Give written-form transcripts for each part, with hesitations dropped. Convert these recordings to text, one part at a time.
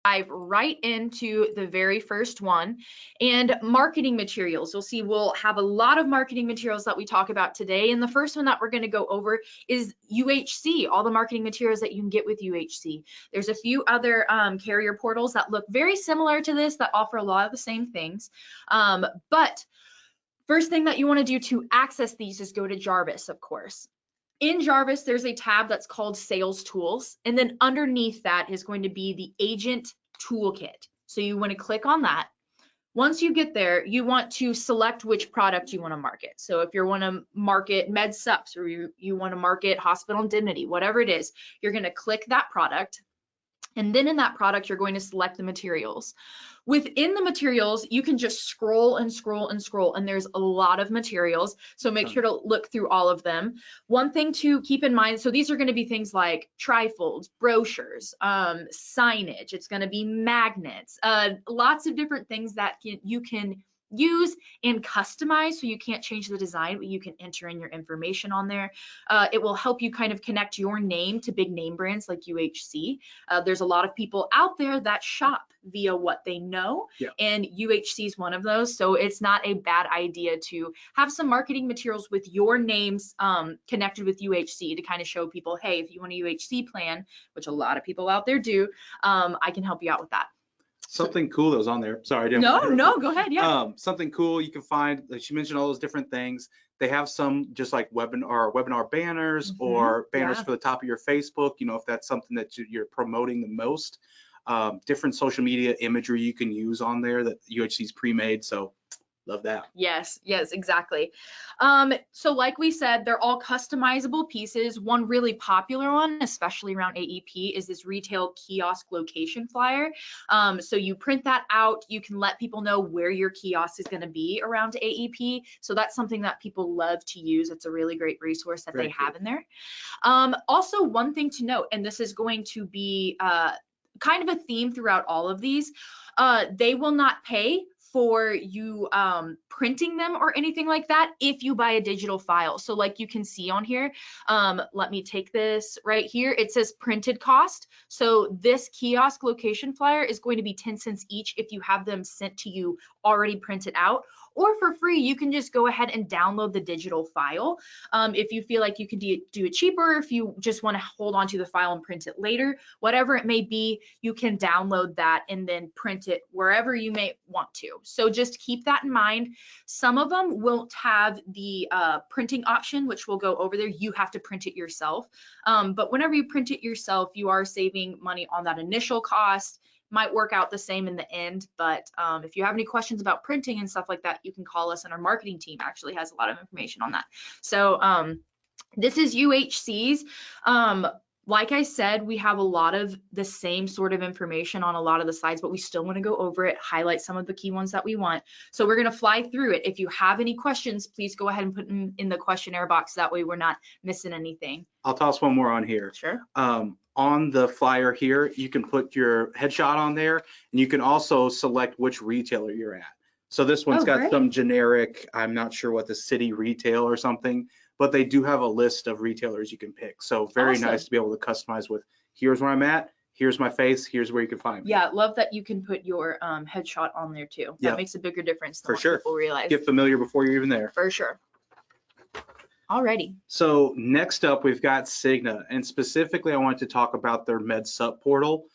dive right into the very first one. And marketing materials, you'll see we'll have a lot of marketing materials that we talk about today. And the first one that we're going to go over is UHC, all the marketing materials that you can get with UHC. There's a few other carrier portals that look very similar to this that offer a lot of the same things. But first thing that you want to do to access these is go to Jarvis, of course. In Jarvis, there's a tab that's called Sales Tools, and then underneath that is going to be the Agent Toolkit. So you want to click on that. Once you get there, you want to select which product you want to market. So if you want to market med sups, or you want to market hospital indemnity, whatever it is, you're going to click that product. And then in that product, you're going to select the materials. Within the materials, you can just scroll and scroll and scroll, and there's a lot of materials. So make sure to look through all of them. One thing to keep in mind, so these are going to be things like trifolds, brochures, signage. It's going to be magnets, lots of different things that you can use and customize, so you can't change the design, but you can enter in your information on there. It will help you kind of connect your name to big name brands like UHC. There's a lot of people out there that shop via what they know, and UHC is one of those. So it's not a bad idea to have some marketing materials with your names connected with UHC to kind of show people, hey, if you want a UHC plan, which a lot of people out there do, I can help you out with that. Something cool that was on there. Sorry, I didn't. No, go ahead. Yeah. Something cool you can find. Like she mentioned all those different things. They have some just like webinar banners, or banners for the top of your Facebook. You know, if that's something that you're promoting the most. Different social media imagery you can use on there that UHC's pre-made. So love that. Yes, exactly. So like we said, they're all customizable pieces. One really popular one, especially around AEP, is this retail kiosk location flyer. So you print that out, you can let people know where your kiosk is going to be around AEP. So that's something that people love to use. It's a really great resource that they have in there. Also, one thing to note, and this is going to be kind of a theme throughout all of these, they will not pay for you printing them or anything like that if you buy a digital file. So like you can see on here, let me take this right here. It says printed cost. So this kiosk location flyer is going to be 10 cents each if you have them sent to you already printed out. Or for free, you can just go ahead and download the digital file. If you feel like you can do it cheaper, if you just want to hold on to the file and print it later, whatever it may be, you can download that and then print it wherever you may want to. So just keep that in mind. Some of them won't have the printing option, which we'll go over there. You have to print it yourself. But whenever you print it yourself, you are saving money on that initial cost. Might work out the same in the end, but if you have any questions about printing and stuff like that, you can call us, and our marketing team actually has a lot of information on that. So this is UHC's. Like I said, we have a lot of the same sort of information on a lot of the slides, but we still want to go over it, highlight some of the key ones that we want. So we're going to fly through it. If you have any questions, please go ahead and put them in the questionnaire box. That way we're not missing anything. I'll toss one more on here. Sure. On the flyer here, you can put your headshot on there, and you can also select which retailer you're at. So this one's got some generic, I'm not sure what, the city retail or something, but they do have a list of retailers you can pick. So very nice to be able to customize with, here's where I'm at, here's my face, here's where you can find me. Yeah, love that you can put your headshot on there too. That makes a bigger difference than what people realize. Get familiar before you're even there. For sure. Alrighty. So next up, we've got Cigna, and specifically I wanted to talk about their MedSup portal.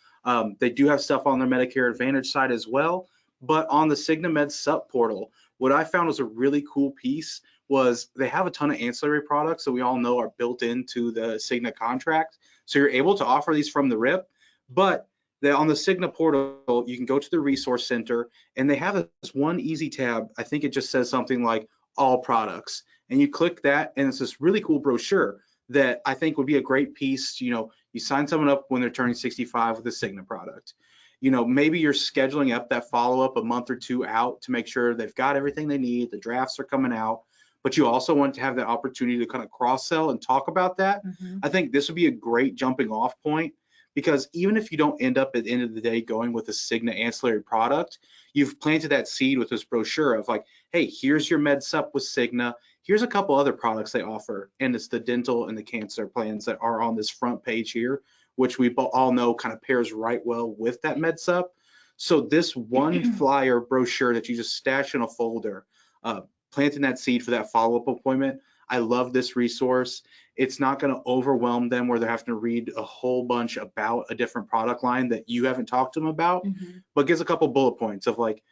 They do have stuff on their Medicare Advantage side as well, but on the Cigna MedSup portal, what I found was a really cool piece was they have a ton of ancillary products that we all know are built into the Cigna contract. So you're able to offer these from the rip, but on the Cigna portal, you can go to the resource center, and they have this one easy tab. I think it just says something like all products. And you click that, and it's this really cool brochure that I think would be a great piece. You know, you sign someone up when they're turning 65 with a Cigna product. You know, maybe you're scheduling up that follow-up a month or two out to make sure they've got everything they need, the drafts are coming out, but you also want to have that opportunity to kind of cross-sell and talk about that. I think this would be a great jumping off point, because even if you don't end up at the end of the day going with a Cigna ancillary product, you've planted that seed with this brochure of like, hey, here's your MedSup with Cigna. Here's a couple other products they offer, and it's the dental and the cancer plans that are on this front page here, which we all know kind of pairs right well with that med sup. So this one flyer brochure that you just stash in a folder, planting that seed for that follow-up appointment. I love this resource. It's not going to overwhelm them where they're having to read a whole bunch about a different product line that you haven't talked to them about, but gives a couple bullet points of like,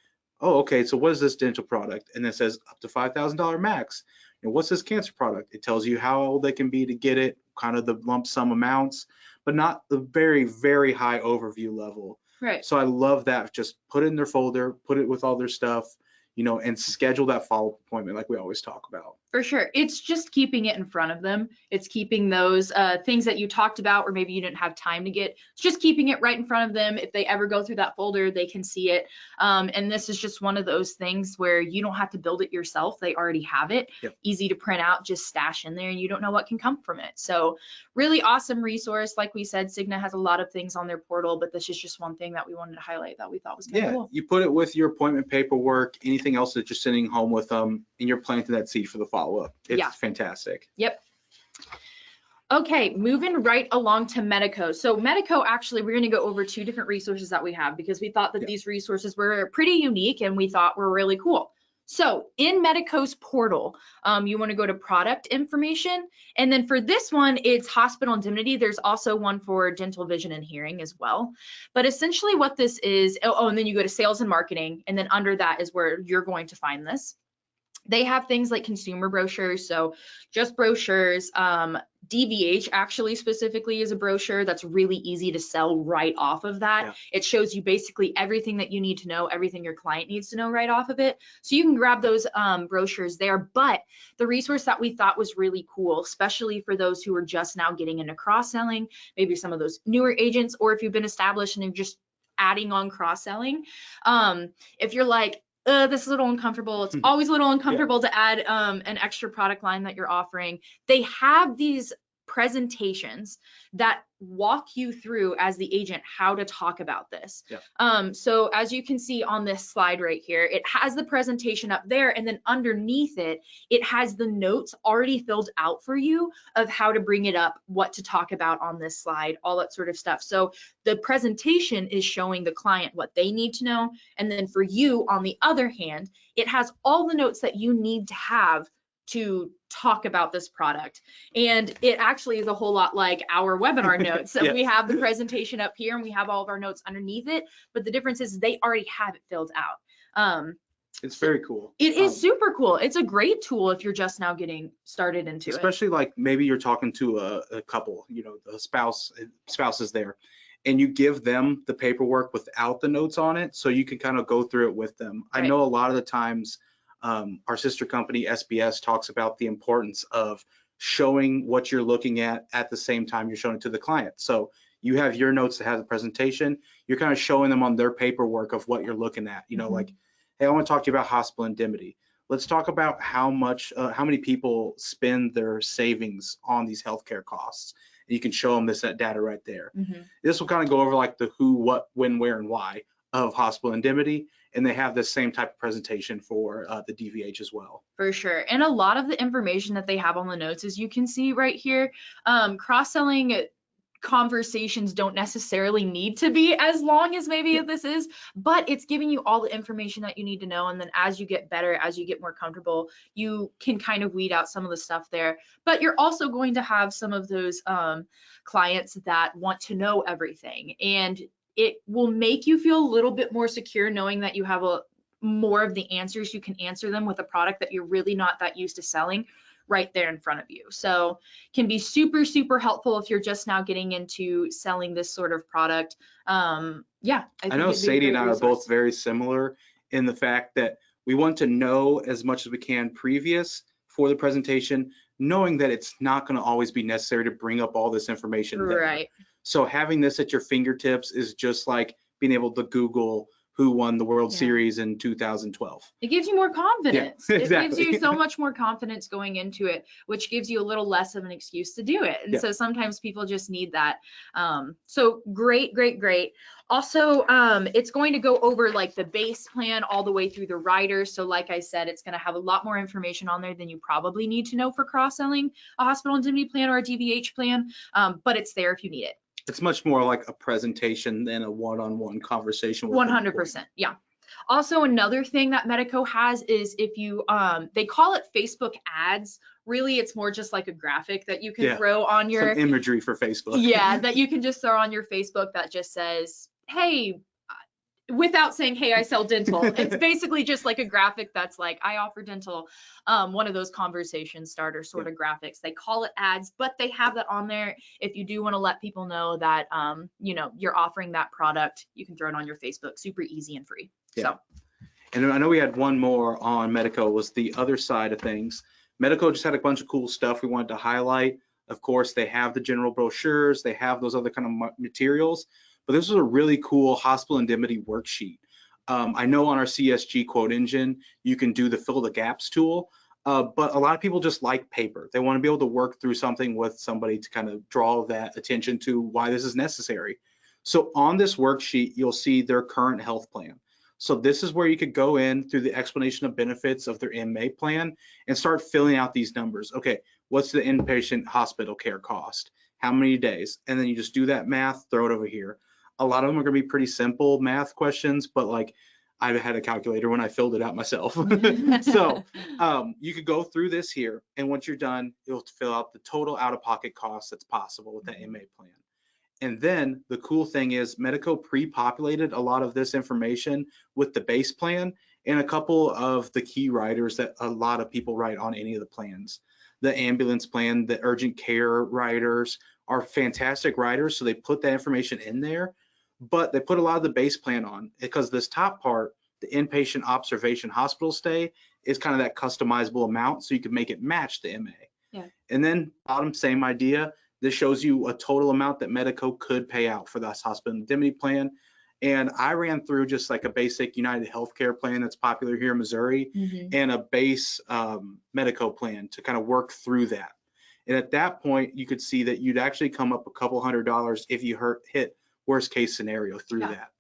oh, okay, so what is this dental product? And it says up to $5,000 max. And what's this cancer product? It tells you how old they can be to get it, kind of the lump sum amounts, but not the very, very high overview level. Right. So I love that. Just put it in their folder, put it with all their stuff, you know, and schedule that follow-up appointment like we always talk about. For sure. It's just keeping it in front of them. It's keeping those things that you talked about or maybe you didn't have time to get. It's just keeping it right in front of them. If they ever go through that folder, they can see it. And this is just one of those things where you don't have to build it yourself. They already have it. Yep. Easy to print out, just stash in there, and you don't know what can come from it. So really awesome resource. Like we said, Cigna has a lot of things on their portal, but this is just one thing that we wanted to highlight that we thought was kind of cool. You put it with your appointment paperwork, anything else that you're sending home with them, and you're planting that seed for the follow-up. It's fantastic. Yep. Okay, moving right along to Medico. So Medico, actually, we're going to go over two different resources that we have because we thought that these resources were pretty unique and we thought were really cool. So in Medico's portal, you want to go to product information. And then for this one, it's hospital indemnity. There's also one for dental, vision, and hearing as well. But essentially what this is, and then you go to sales and marketing. And then under that is where you're going to find this. They have things like consumer brochures, so just brochures. DVH actually specifically is a brochure that's really easy to sell right off of that. Yeah. It shows you basically everything that you need to know, everything your client needs to know right off of it. So you can grab those brochures there. But the resource that we thought was really cool, especially for those who are just now getting into cross-selling, maybe some of those newer agents, or if you've been established and you're just adding on cross-selling. If you're like, this is a little uncomfortable. It's always a little uncomfortable to add an extra product line that you're offering. They have these presentations that walk you through as the agent how to talk about this. So as you can see on this slide right here, it has the presentation up there, and then underneath it, it has the notes already filled out for you of how to bring it up, what to talk about on this slide, all that sort of stuff. So the presentation is showing the client what they need to know, and then for you, on the other hand, it has all the notes that you need to have to talk about this product. And it actually is a whole lot like our webinar notes. So we have the presentation up here and we have all of our notes underneath it, but the difference is they already have it filled out. It's very cool. It is super cool. It's a great tool if you're just now getting started into it. Especially like maybe you're talking to a couple, you know, the spouse is there, and you give them the paperwork without the notes on it, so you can kind of go through it with them. Right. I know a lot of the times our sister company SBS talks about the importance of showing what you're looking at the same time you're showing it to the client. So you have your notes that have the presentation, you're kind of showing them on their paperwork of what you're looking at. You know, like, hey, I want to talk to you about hospital indemnity. Let's talk about how many people spend their savings on these healthcare costs. And you can show them that data right there. This will kind of go over like the who, what, when, where, and why of hospital indemnity. And they have the same type of presentation for the DVH as well. For sure. And a lot of the information that they have on the notes, as you can see right here, cross-selling conversations don't necessarily need to be as long as maybe this is, but it's giving you all the information that you need to know. And then as you get better, as you get more comfortable, you can kind of weed out some of the stuff there. But you're also going to have some of those clients that want to know everything, and it will make you feel a little bit more secure knowing that you have more of the answers. You can answer them with a product that you're really not that used to selling right there in front of you. So can be super, super helpful if you're just now getting into selling this sort of product. I know Sadie and I are both very similar in the fact that we want to know as much as we can previous for the presentation, knowing that it's not going to always be necessary to bring up all this information. Right. So having this at your fingertips is just like being able to Google who won the World Series in 2012. It gives you more confidence. Yeah, exactly. It gives you so much more confidence going into it, which gives you a little less of an excuse to do it. And so sometimes people just need that. So great. Also, it's going to go over like the base plan all the way through the riders. So like I said, it's going to have a lot more information on there than you probably need to know for cross-selling a hospital indemnity plan or a DVH plan, but it's there if you need it. It's much more like a presentation than a one-on-one conversation with 100%. Yeah. Also, another thing that Medico has is if you, they call it Facebook ads. Really, it's more just like a graphic that you can throw on your, some imagery for Facebook. Yeah, that you can just throw on your Facebook that just says, hey, without saying, hey, I sell dental. It's basically just like a graphic that's like, I offer dental. One of those conversation starter sort of graphics. They call it ads, but they have that on there. If you do want to let people know that, you know, you're offering that product, you can throw it on your Facebook. Super easy and free. Yeah. So. And I know we had one more on Medico, was the other side of things. Medico just had a bunch of cool stuff we wanted to highlight. Of course, they have the general brochures, they have those other kind of materials, but this was a really cool hospital indemnity worksheet. I know on our CSG quote engine, you can do the fill the gaps tool, but a lot of people just like paper. They want to be able to work through something with somebody to kind of draw that attention to why this is necessary. So on this worksheet, you'll see their current health plan. So this is where you could go in through the explanation of benefits of their MA plan and start filling out these numbers. Okay, what's the inpatient hospital care cost? How many days? And then you just do that math, throw it over here. A lot of them are going to be pretty simple math questions, but like I had a calculator when I filled it out myself. So you could go through this here, and once you're done, you'll fill out the total out-of-pocket costs that's possible with the MA plan. And then the cool thing is Medico pre-populated a lot of this information with the base plan and a couple of the key riders that a lot of people write on any of the plans. The ambulance plan, the urgent care riders are fantastic riders, so they put that information in there, but they put a lot of the base plan on because this top part, the inpatient observation hospital stay, is kind of that customizable amount, so you can make it match the MA. Yeah. And then bottom, same idea. This shows you a total amount that Medico could pay out for this hospital indemnity plan. And I ran through just like a basic United Healthcare plan that's popular here in Missouri, and a base Medico plan to kind of work through that. And at that point, you could see that you'd actually come up a couple $100s if you hit worst case scenario through that.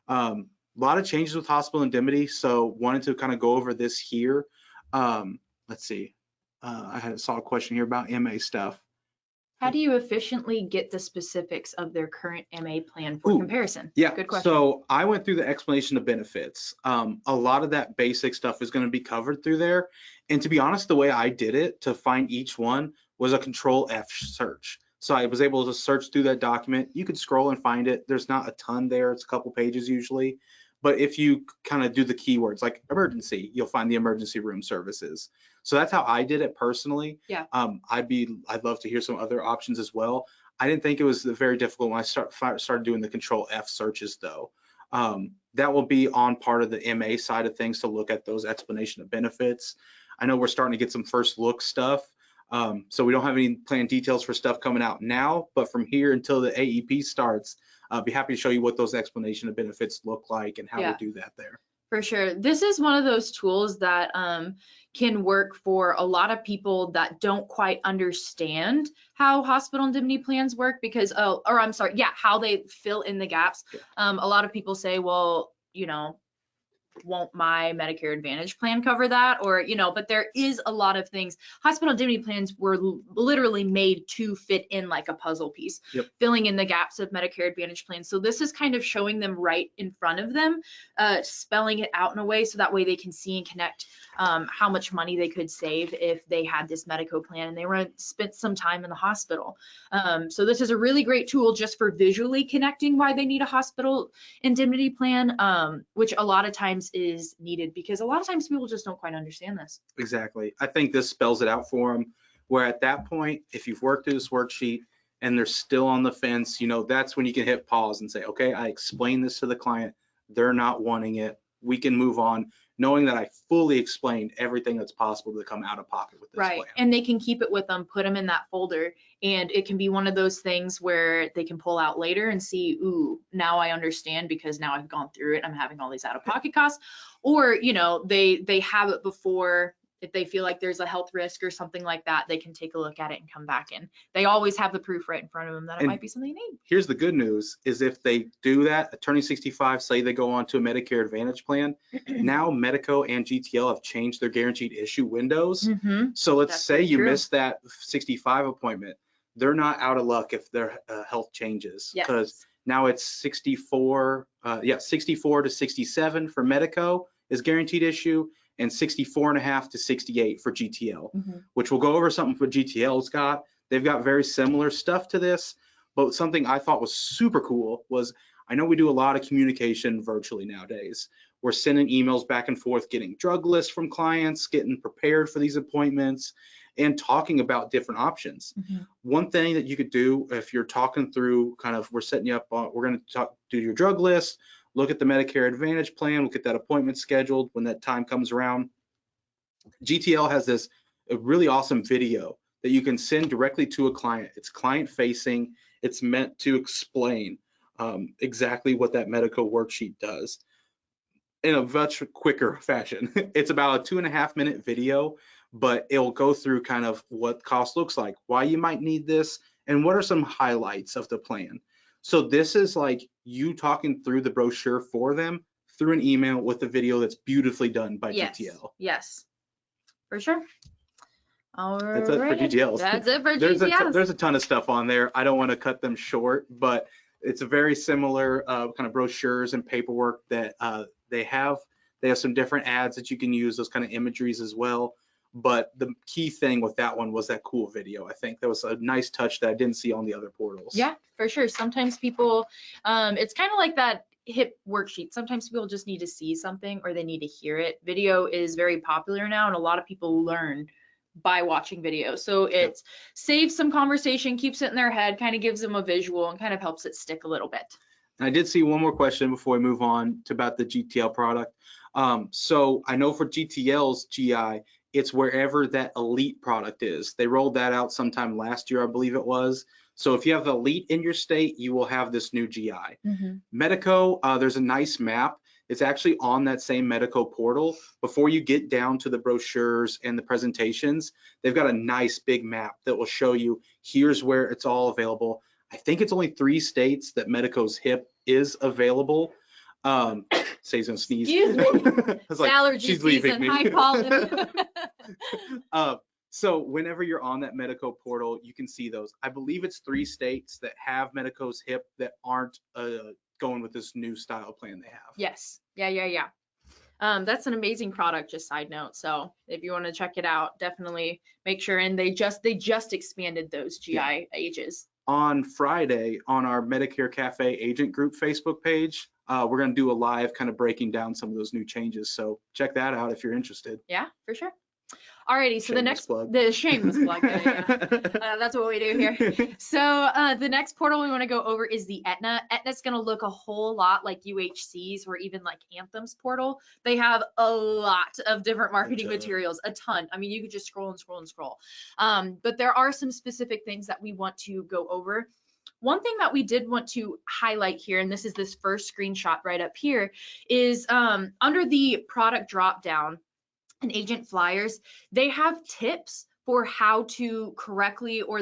A lot of changes with hospital indemnity, so wanted to kind of go over this here. Let's see. I saw a question here about MA stuff. How do you efficiently get the specifics of their current MA plan for comparison? Yeah, good question. So I went through the explanation of benefits. A lot of that basic stuff is going to be covered through there. And to be honest, the way I did it to find each one was a Control F search. So I was able to search through that document. You could scroll and find it. There's not a ton there. It's a couple pages usually. But if you kind of do the keywords like emergency, you'll find the emergency room services. So that's how I did it personally. Yeah. I'd love to hear some other options as well. I didn't think it was very difficult when I started doing the Control F searches though. That will be on part of the MA side of things to look at those explanation of benefits. I know we're starting to get some first look stuff. So we don't have any plan details for stuff coming out now, but from here until the AEP starts, I'll be happy to show you what those explanation of benefits look like and how we do that there. For sure. This is one of those tools that can work for a lot of people that don't quite understand how hospital indemnity plans work because, how they fill in the gaps. A lot of people say, well, you know, won't my Medicare Advantage plan cover that? Or, you know, but there is a lot of things. Hospital indemnity plans were literally made to fit in like a puzzle piece, filling in the gaps of Medicare Advantage plans. So this is kind of showing them right in front of them, spelling it out in a way so that way they can see and connect how much money they could save if they had this Medico plan and they spent some time in the hospital. So this is a really great tool just for visually connecting why they need a hospital indemnity plan, which a lot of times is needed because a lot of times people just don't quite understand this. Exactly. I think this spells it out for them, where at that point, if you've worked through this worksheet and they're still on the fence, you know, that's when you can hit pause and say, okay, I explained this to the client. They're not wanting it. We can move on, knowing that I fully explained everything that's possible to come out of pocket with this plan. And they can keep it with them, put them in that folder, and it can be one of those things where they can pull out later and see, ooh, now I understand because now I've gone through it. I'm having all these out-of-pocket costs. Or, you know, they have it before. If they feel like there's a health risk or something like that, they can take a look at it and come back in. They always have the proof right in front of them that it might be something they need. Here's the good news is if they do that, turning 65, say they go on to a Medicare Advantage plan, now Medico and GTL have changed their guaranteed issue windows. So let's say you missed that 65 appointment. they're not out of luck if their health changes, Yes. because now it's 64 to 67 for Medico is guaranteed issue, and 64.5 to 68 for GTL, which we'll go over something for GTL's got. They've got very similar stuff to this, but something I thought was super cool was, I know we do a lot of communication virtually nowadays. We're sending emails back and forth, getting drug lists from clients, getting prepared for these appointments, and talking about different options. One thing that you could do if you're talking through kind of, we're setting you up, we're going to do your drug list, look at the Medicare Advantage plan, we'll get that appointment scheduled when that time comes around. GTL has this a really awesome video that you can send directly to a client. It's client facing. It's meant to explain exactly what that Medico worksheet does in a much quicker fashion. It's about a 2.5-minute video, but it'll go through kind of what cost looks like, why you might need this, and what are some highlights of the plan. So this is like you talking through the brochure for them through an email with a video that's beautifully done by GTL. Yes, for sure. All right. That's it for GTLs. That's it for GTLs. There's a ton of stuff on there. I don't want to cut them short, but it's a very similar kind of brochures and paperwork that they have. They have some different ads that you can use, those kind of imageries as well. But the key thing with that one was that cool video. I think that was a nice touch that I didn't see on the other portals. Yeah, for sure. Sometimes people, it's kind of like that HIP worksheet. Sometimes people just need to see something or they need to hear it. Video is very popular now, and a lot of people learn by watching videos. So it saves some conversation, keeps it in their head, kind of gives them a visual, and kind of helps it stick a little bit. And I did see one more question before we move on to about the GTL product. So I know for GTL's GI, it's wherever that elite product is. They rolled that out sometime last year, I believe it was. So if you have the elite in your state, you will have this new GI. Medico, there's a nice map. It's actually on that same Medico portal. Before you get down to the brochures and the presentations, they've got a nice big map that will show you here's where it's all available. I think it's only 3 states that Medico's HIP is available. Say's gonna sneeze. Excuse me. It's like, allergy she's season. leaving me. Hi, Colin. So whenever you're on that Medico portal, you can see those. I believe it's 3 states that have Medico's HIP that aren't going with this new style plan they have. Yes. Yeah. That's an amazing product, just side note. So if you want to check it out, definitely make sure. And they just expanded those GI ages. On Friday, on our Medicare Cafe agent group Facebook page, we're going to do a live kind of breaking down some of those new changes. So check that out if you're interested. Yeah, for sure. Alrighty, so the shameless plug. That's what we do here. So the next portal we want to go over is the Aetna. Aetna's going to look a whole lot like UHC's or even like Anthem's portal. They have a lot of different marketing materials, a ton. I mean, you could just scroll and scroll and scroll. But there are some specific things that we want to go over. One thing that we did want to highlight here, and this is this first screenshot right up here, is under the product drop down and agent flyers, they have tips for how to correctly or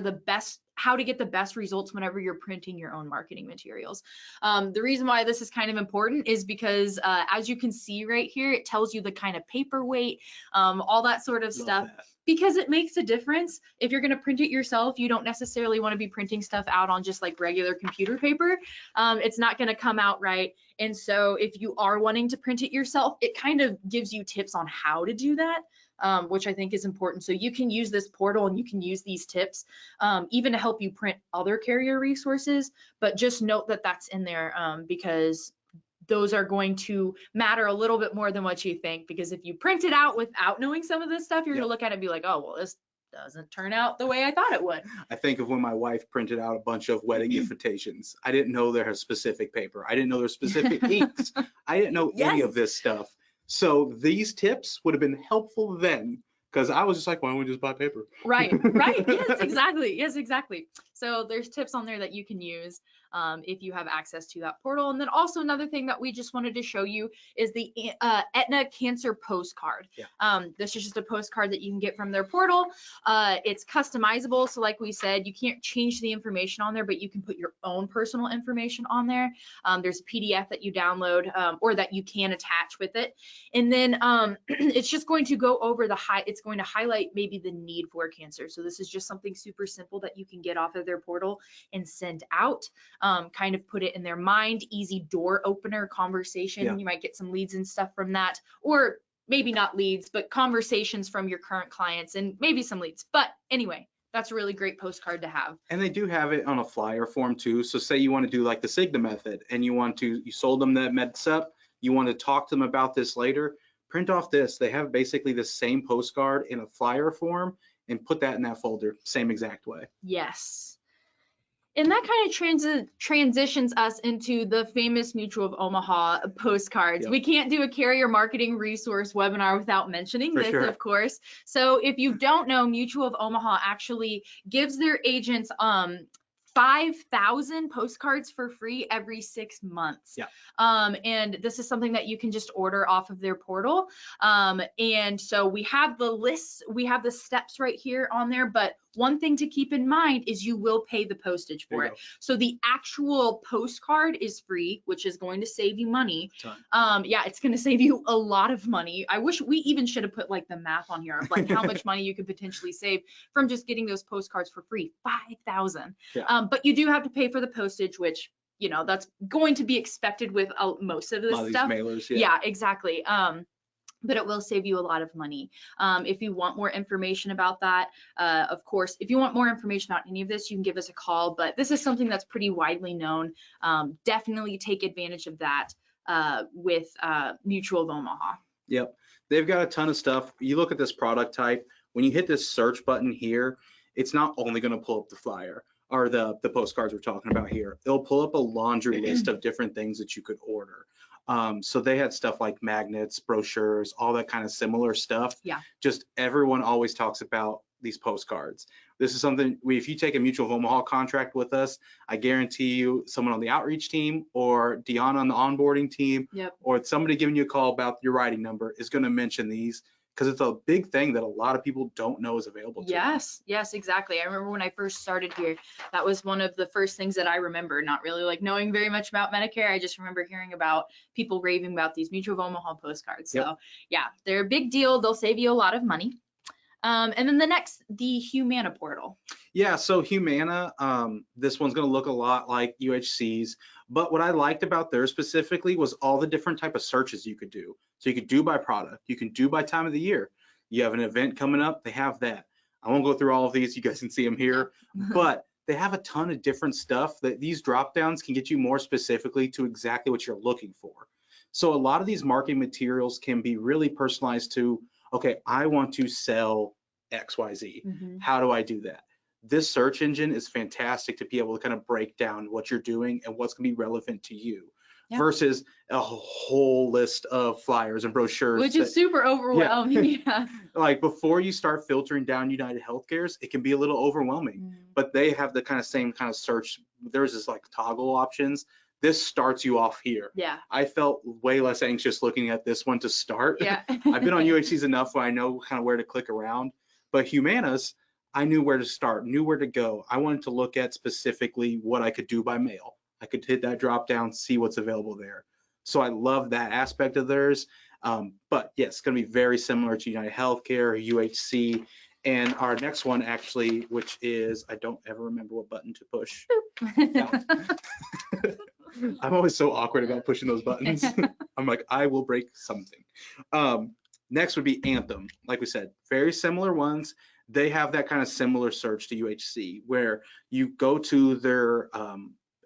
how to get the best results whenever you're printing your own marketing materials. The reason why this is kind of important is because as you can see right here, it tells you the kind of paper weight, all that sort of stuff. Because it makes a difference. If you're going to print it yourself, you don't necessarily want to be printing stuff out on just like regular computer paper. It's not going to come out right. And so if you are wanting to print it yourself, it kind of gives you tips on how to do that, which I think is important. So you can use this portal and you can use these tips even to help you print other carrier resources. But just note that that's in there because those are going to matter a little bit more than what you think, because if you print it out without knowing some of this stuff, you're going to look at it and be like, oh, well, this doesn't turn out the way I thought it would. I think of when my wife printed out a bunch of wedding invitations. I didn't know there was specific paper. I didn't know there's specific inks. I didn't know any of this stuff. So these tips would have been helpful then, because I was just like, why don't we just buy paper? Right. Yes, exactly. So there's tips on there that you can use. if you have access to that portal. And then also another thing that we just wanted to show you is the Aetna Cancer Postcard. This is just a postcard that you can get from their portal. It's customizable, so like we said, you can't change the information on there, but you can put your own personal information on there. There's a PDF that you download or that you can attach with it. And then it's just going to go over it's going to highlight maybe the need for cancer. So this is just something super simple that you can get off of their portal and send out, kind of put it in their mind, easy door opener conversation. You might get some leads and stuff from that, or maybe not leads, but conversations from your current clients and maybe some leads. But anyway, that's a really great postcard to have. And they do have it on a flyer form too. So say you want to do like the Cigna method and you sold them that MedSup, you want to talk to them about this later, print off this. They have basically the same postcard in a flyer form and put that in that folder, same exact way. Yes. And that kind of transitions us into the famous Mutual of Omaha postcards. We can't do a carrier marketing resource webinar without mentioning this, of course. So if you don't know, Mutual of Omaha actually gives their agents 5,000 postcards for free every 6 months. And this is something that you can just order off of their portal. And so we have the lists, we have the steps right here on there, but one thing to keep in mind is you will pay the postage for it. So the actual postcard is free, which is going to save you money. Yeah, it's going to save you a lot of money. I wish we even should have put like the math on here of like how much money you could potentially save from just getting those postcards for free. 5,000. But you do have to pay for the postage, which, you know, that's going to be expected with most of this stuff. Mailers, yeah, exactly. But it will save you a lot of money. If you want more information about that, of course, if you want more information on any of this, you can give us a call, but this is something that's pretty widely known. Definitely take advantage of that with Mutual of Omaha. Yep, they've got a ton of stuff. You look at this product type, when you hit this search button here, it's not only gonna pull up the flyer or the postcards we're talking about here. It'll pull up a laundry list of different things that you could order. So they had stuff like magnets, brochures, all that kind of similar stuff. Just everyone always talks about these postcards. This is something, if you take a Mutual of Omaha contract with us, I guarantee you someone on the outreach team or Deanna on the onboarding team or somebody giving you a call about your writing number is going to mention these, because it's a big thing that a lot of people don't know is available to them. Yes, exactly. I remember when I first started here, that was one of the first things that I remember, not really like knowing very much about Medicare. I just remember hearing about people raving about these Mutual of Omaha postcards. So yeah, they're a big deal. They'll save you a lot of money. And then the Humana portal. Yeah, so Humana, this one's going to look a lot like UHC's, but what I liked about theirs specifically was all the different type of searches you could do. So you could do by product, you can do by time of the year. You have an event coming up, they have that. I won't go through all of these, you guys can see them here, but they have a ton of different stuff that these drop downs can get you more specifically to exactly what you're looking for. So a lot of these marketing materials can be really personalized to, okay, I want to sell XYZ. How do I do that? This search engine is fantastic to be able to kind of break down what you're doing and what's going to be relevant to you versus a whole list of flyers and brochures. Which is super overwhelming. Like before you start filtering down United Healthcare's, it can be a little overwhelming, but they have the same kind of search. There's this like toggle options. This starts you off here. I felt way less anxious looking at this one to start. I've been on UHC's enough where I know kind of where to click around, but Humana's, I knew where to start, knew where to go. I wanted to look at specifically what I could do by mail. I could hit that drop down, see what's available there. So I love that aspect of theirs. But yes, it's going to be very similar to United Healthcare, UHC, and our next one actually, which is, I don't ever remember what button to push. I'm always so awkward about pushing those buttons. I'm like, I will break something. Next would be Anthem. Like we said, very similar ones. They have that kind of similar search to UHC where you go to their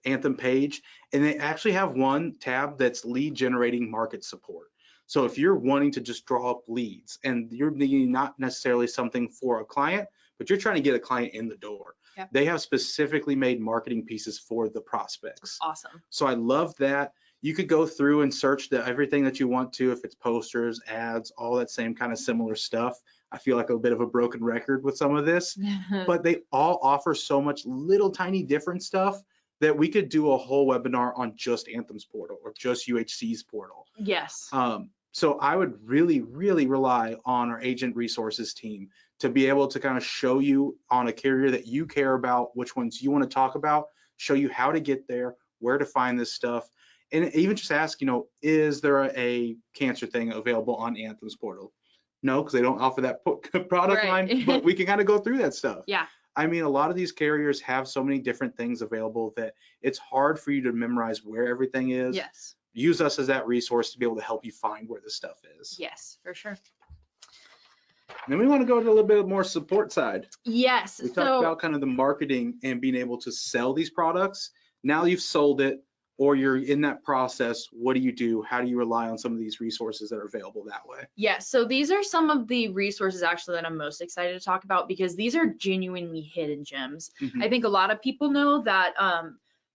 Anthem page and they actually have one tab that's lead generating market support. So if you're wanting to just draw up leads and you're needing not necessarily something for a client, but you're trying to get a client in the door, they have specifically made marketing pieces for the prospects. Awesome. So I love that. You could go through and search everything that you want to, if it's posters, ads, all that same kind of similar stuff. I feel like a bit of a broken record with some of this, but they all offer so much little tiny different stuff that we could do a whole webinar on just Anthem's portal or just UHC's portal. Yes. So I would really, really rely on our agent resources team to be able to kind of show you on a carrier that you care about, which ones you want to talk about, show you how to get there, where to find this stuff, and even just ask, is there a cancer thing available on Anthem's portal? No, because they don't offer that product Right. line, but we can kind of go through that stuff. Yeah. I mean, a lot of these carriers have so many different things available that it's hard for you to memorize where everything is. Yes. Use us as that resource to be able to help you find where this stuff is. Yes, for sure. And then we want to go to a little bit more support side. Yes. We talked about kind of the marketing and being able to sell these products. Now you've sold it or you're in that process. What do you do? How do you rely on some of these resources that are available that way? Yeah, so these are some of the resources actually that I'm most excited to talk about because these are genuinely hidden gems. Mm-hmm. I think a lot of people know that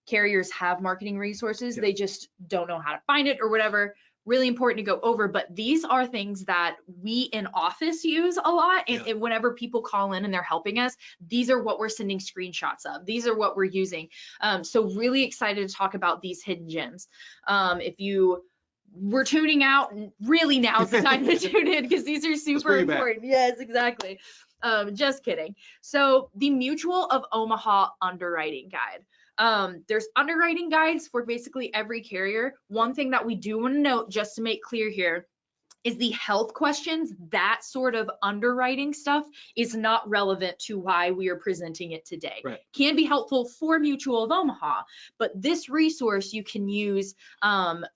carriers have marketing resources. Yep. They just don't know how to find it or whatever. Really important to go over, but these are things that we in office use a lot. And whenever people call in and they're helping us, these are what we're sending screenshots of. These are what we're using. So really excited to talk about these hidden gems. If you were tuning out, really now's the time to tune in because these are super important. Yes, exactly. Just kidding. So the Mutual of Omaha underwriting guide. There's underwriting guides for basically every carrier. One thing that we do want to note, just to make clear here, is the health questions, that sort of underwriting stuff is not relevant to why we are presenting it today. Right. Can be helpful for Mutual of Omaha, but this resource you can use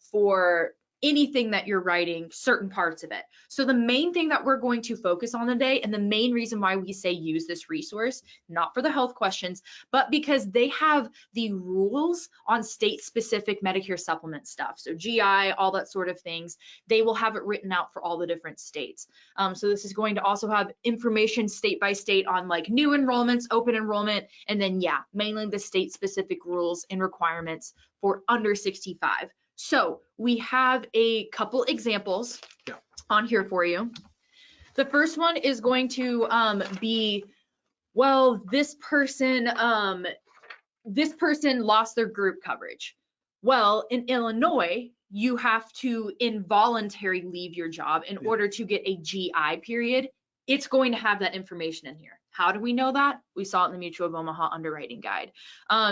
for anything that you're writing, certain parts of it. So the main thing that we're going to focus on today, and the main reason why we say use this resource, not for the health questions, but because they have the rules on state-specific Medicare supplement stuff. So GI, all that sort of things, they will have it written out for all the different states. So this is going to also have information state by state on like new enrollments, open enrollment, and then mainly the state-specific rules and requirements for under 65. So we have a couple examples on here for you. The first one is going to be, well, this person lost their group coverage. Well, in Illinois, you have to involuntarily leave your job in order to get a GI period. It's going to have that information in here. How do we know that? We saw it in the Mutual of Omaha underwriting guide.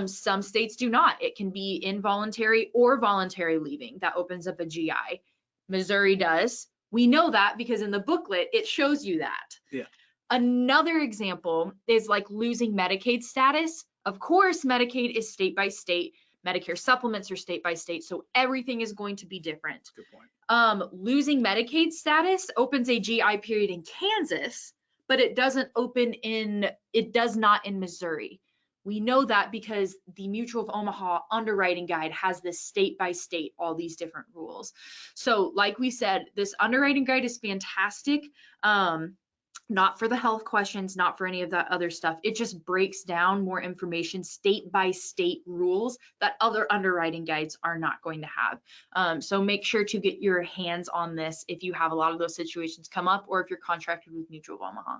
Some states do not. It can be involuntary or voluntary leaving. That opens up a GI. Missouri does. We know that because in the booklet, it shows you that. Yeah. Another example is like losing Medicaid status. Of course, Medicaid is state by state. Medicare supplements are state by state, so everything is going to be different. Good point. Losing Medicaid status opens a GI period in Kansas, but it does not in Missouri. We know that because the Mutual of Omaha underwriting guide has this state by state, all these different rules. So like we said, this underwriting guide is fantastic. Not for the health questions, not for any of that other stuff. It just breaks down more information, state by state rules that other underwriting guides are not going to have. So make sure to get your hands on this if you have a lot of those situations come up or if you're contracted with Mutual of Omaha.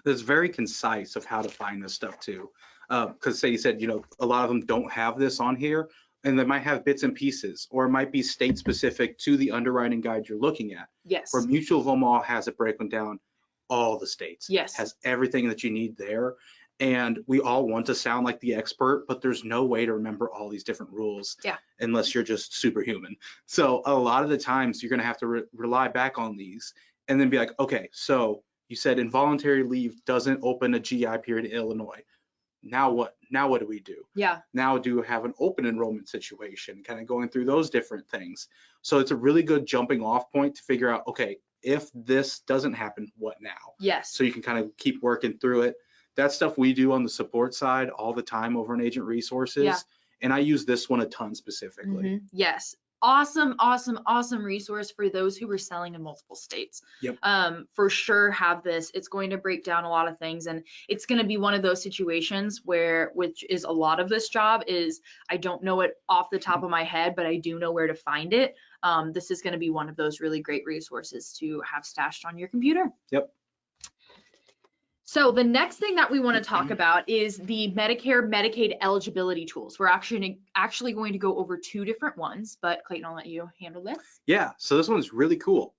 It's very concise of how to find this stuff too. Because say you said, a lot of them don't have this on here and they might have bits and pieces, or it might be state specific to the underwriting guide you're looking at. Yes. Where Mutual of Omaha has it broken down all the states. Yes. Has everything that you need there. And we all want to sound like the expert, but there's no way to remember all these different rules unless you're just superhuman. So a lot of the times you're going to have to rely back on these and then be like, okay, so you said involuntary leave doesn't open a GI period in Illinois. Now what? Now what do we do? Yeah. Now do we have an open enrollment situation, kind of going through those different things. So it's a really good jumping off point to figure out, okay, if this doesn't happen, what now? Yes. So you can kind of keep working through it. That's stuff we do on the support side all the time over in Agent Resources. Yeah. And I use this one a ton specifically. Mm-hmm. Yes. Awesome resource for those who are selling in multiple states. Yep. For sure have this. It's going to break down a lot of things, and it's going to be one of those situations which is a lot of this job is I don't know it off the top of my head, but I do know where to find it. This is going to be one of those really great resources to have stashed on your computer. Yep. So the next thing that we want to talk about is the Medicare, Medicaid eligibility tools. We're actually going to go over 2 different ones, but Clayton, I'll let you handle this. Yeah, so this one's really cool.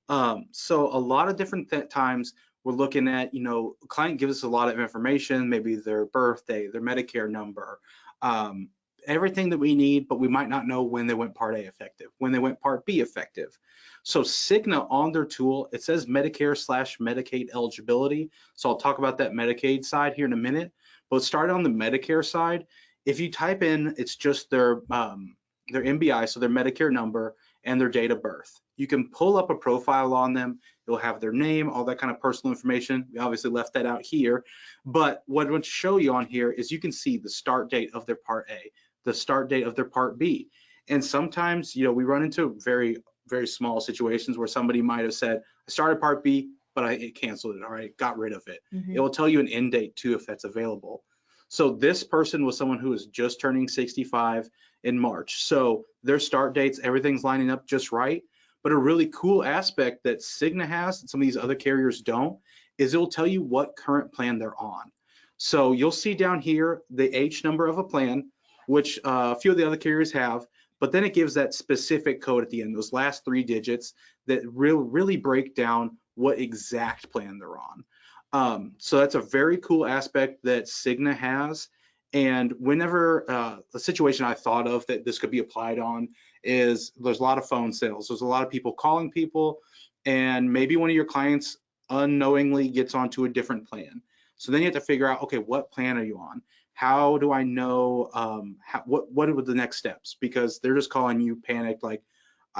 So a lot of different times we're looking at, a client gives us a lot of information, maybe their birthday, their Medicare number, everything that we need, but we might not know when they went Part A effective, when they went Part B effective. So Cigna on their tool, it says Medicare/Medicaid eligibility. So I'll talk about that Medicaid side here in a minute, but start on the Medicare side. If you type in, it's just their MBI, so their Medicare number and their date of birth. You can pull up a profile on them. It'll have their name, all that kind of personal information. We obviously left that out here, but what I want to show you on here is you can see the start date of their Part A, the start date of their Part B. And sometimes, we run into very, very small situations where somebody might have said, I started Part B, but I canceled it, or I got rid of it. It will tell you an end date too, if that's available. So this person was someone who was just turning 65 in March. So their start dates, everything's lining up just right. But a really cool aspect that Cigna has and some of these other carriers don't is it will tell you what current plan they're on. So you'll see down here the H number of a plan, which a few of the other carriers have, but then it gives that specific code at the end, those last 3 digits that really break down what exact plan they're on. So that's a very cool aspect that Cigna has. And whenever the situation I thought of that this could be applied on is there's a lot of phone sales. There's a lot of people calling people, and maybe one of your clients unknowingly gets onto a different plan. So then you have to figure out, okay, what plan are you on? How do I know what are the next steps? Because they're just calling you panicked, like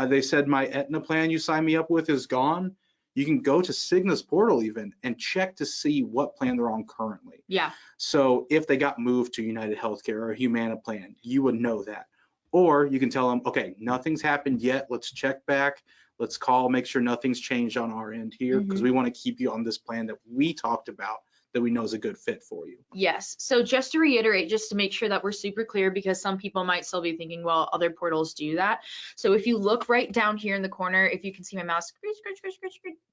they said my Aetna plan you signed me up with is gone. You can go to Cigna's portal even and check to see what plan they're on currently. Yeah. So if they got moved to United Healthcare or a Humana plan, you would know that. Or you can tell them, okay, nothing's happened yet. Let's check back. Let's call, make sure nothing's changed on our end here, because we want to keep you on this plan that we talked about that we know is a good fit for you. Yes. So just to reiterate, just to make sure that we're super clear, because some people might still be thinking, well, other portals do that. So if you look right down here in the corner, if you can see my mouse,